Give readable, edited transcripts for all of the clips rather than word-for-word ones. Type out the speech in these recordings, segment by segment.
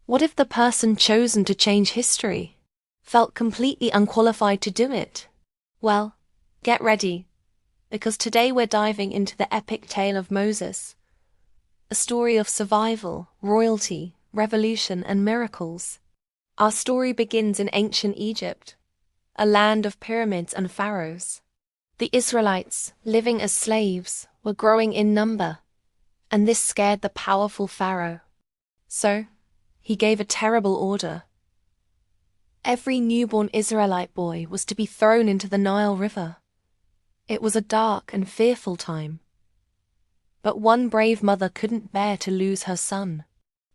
What if the person chosen to change history felt completely unqualified to do it? Well, get ready, because today we're diving into the epic tale of Moses, a story of survival, royalty, revolution, and miracles. Our story begins in ancient Egypt, a land of pyramids and pharaohs. The Israelites, living as slaves, were growing in number, and this scared the powerful Pharaoh. So, he gave a terrible order. Every newborn Israelite boy was to be thrown into the Nile River. It was a dark and fearful time. But one brave mother couldn't bear to lose her son.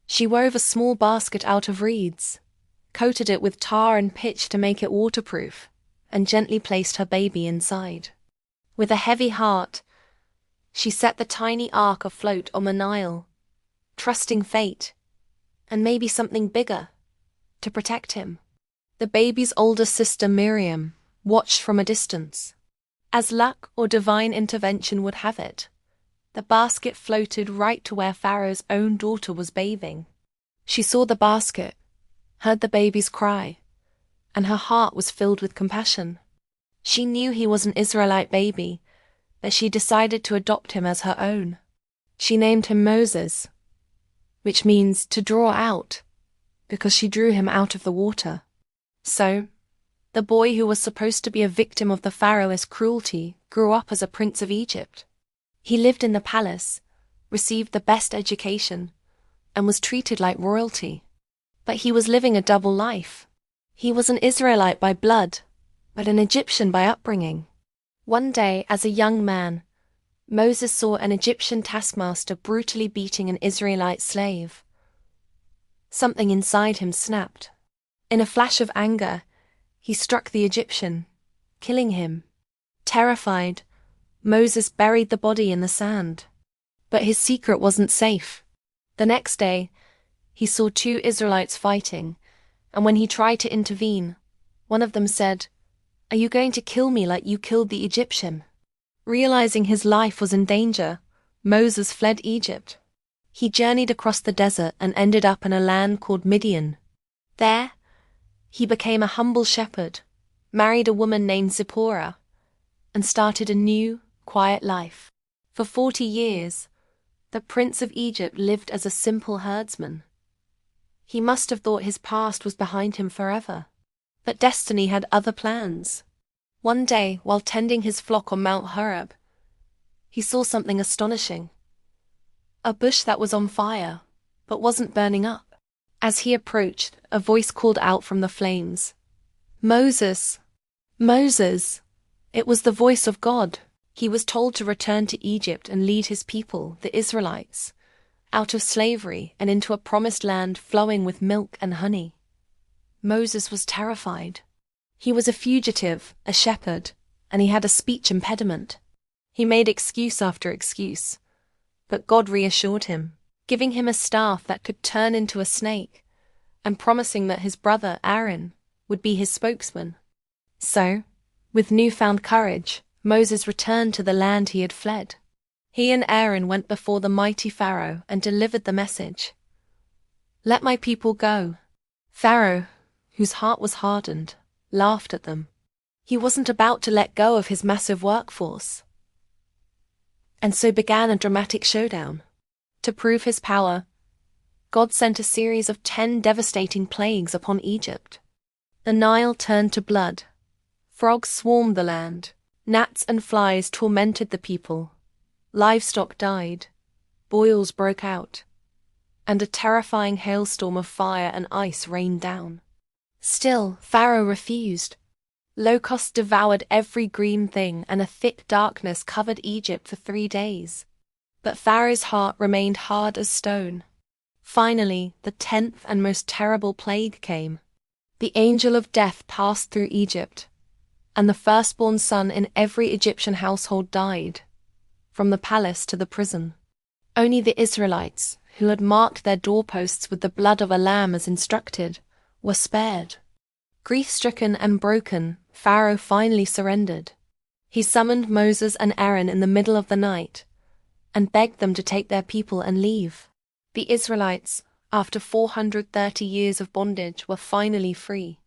She wove a small basket out of reeds, coated it with tar and pitch to make it waterproof, and gently placed her baby inside. With a heavy heart, she set the tiny ark afloat on the Nile, trusting fate, and maybe something bigger, to protect him. The baby's older sister Miriam watched from a distance. As luck or divine intervention would have it, the basket floated right to where Pharaoh's own daughter was bathing. She saw the basket, heard the baby's cry, and her heart was filled with compassion. She knew he was an Israelite baby, but she decided to adopt him as her own. She named him Moses, which means to draw out, because she drew him out of the water. So, the boy who was supposed to be a victim of the Pharaoh's cruelty grew up as a prince of Egypt. He lived in the palace, received the best education, and was treated like royalty. But he was living a double life. He was an Israelite by blood, but an Egyptian by upbringing. One day, as a young man, Moses saw an Egyptian taskmaster brutally beating an Israelite slave. Something inside him snapped. In a flash of anger, he struck the Egyptian, killing him. Terrified, Moses buried the body in the sand. But his secret wasn't safe. The next day, he saw two Israelites fighting, and when he tried to intervene, one of them said, "Are you going to kill me like you killed the Egyptian?" Realizing his life was in danger, Moses fled Egypt. He journeyed across the desert and ended up in a land called Midian. There, he became a humble shepherd, married a woman named Zipporah, and started a new, quiet life. For 40 years, the Prince of Egypt lived as a simple herdsman. He must have thought his past was behind him forever. But destiny had other plans. One day, while tending his flock on Mount Horeb, he saw something astonishing. A bush that was on fire, but wasn't burning up. As he approached, a voice called out from the flames, "Moses! Moses!" It was the voice of God. He was told to return to Egypt and lead his people, the Israelites, out of slavery and into a promised land flowing with milk and honey. Moses was terrified. He was a fugitive, a shepherd, and he had a speech impediment. He made excuse after excuse, but God reassured him, giving him a staff that could turn into a snake, and promising that his brother Aaron would be his spokesman. So, with newfound courage, Moses returned to the land he had fled. He and Aaron went before the mighty Pharaoh and delivered the message. "Let my people go." Pharaoh, whose heart was hardened, laughed at them. He wasn't about to let go of his massive workforce. And so began a dramatic showdown. To prove his power, God sent a series of 10 devastating plagues upon Egypt. The Nile turned to blood. Frogs swarmed the land. Gnats and flies tormented the people. Livestock died. Boils broke out. And a terrifying hailstorm of fire and ice rained down. Still, Pharaoh refused. Locusts devoured every green thing, and a thick darkness covered Egypt for 3 days. But Pharaoh's heart remained hard as stone. Finally, the 10th and most terrible plague came. The angel of death passed through Egypt, and the firstborn son in every Egyptian household died, from the palace to the prison. Only the Israelites, who had marked their doorposts with the blood of a lamb as instructed, were spared. Grief-stricken and broken, Pharaoh finally surrendered. He summoned Moses and Aaron in the middle of the night and begged them to take their people and leave. The Israelites, after 430 years of bondage, were finally free.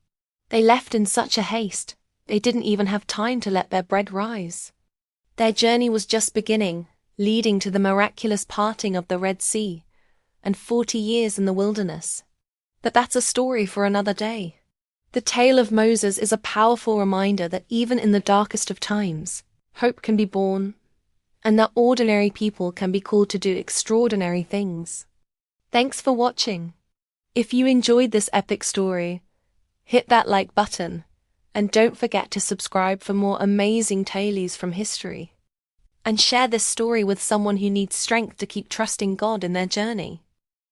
They left in such a haste, they didn't even have time to let their bread rise. Their journey was just beginning, leading to the miraculous parting of the Red Sea, and 40 years in the wilderness. But that's a story for another day. The tale of Moses is a powerful reminder that even in the darkest of times, hope can be born, and that ordinary people can be called to do extraordinary things. Thanks for watching. If you enjoyed this epic story, hit that like button, and don't forget to subscribe for more amazing tales from history. And share this story with someone who needs strength to keep trusting God in their journey.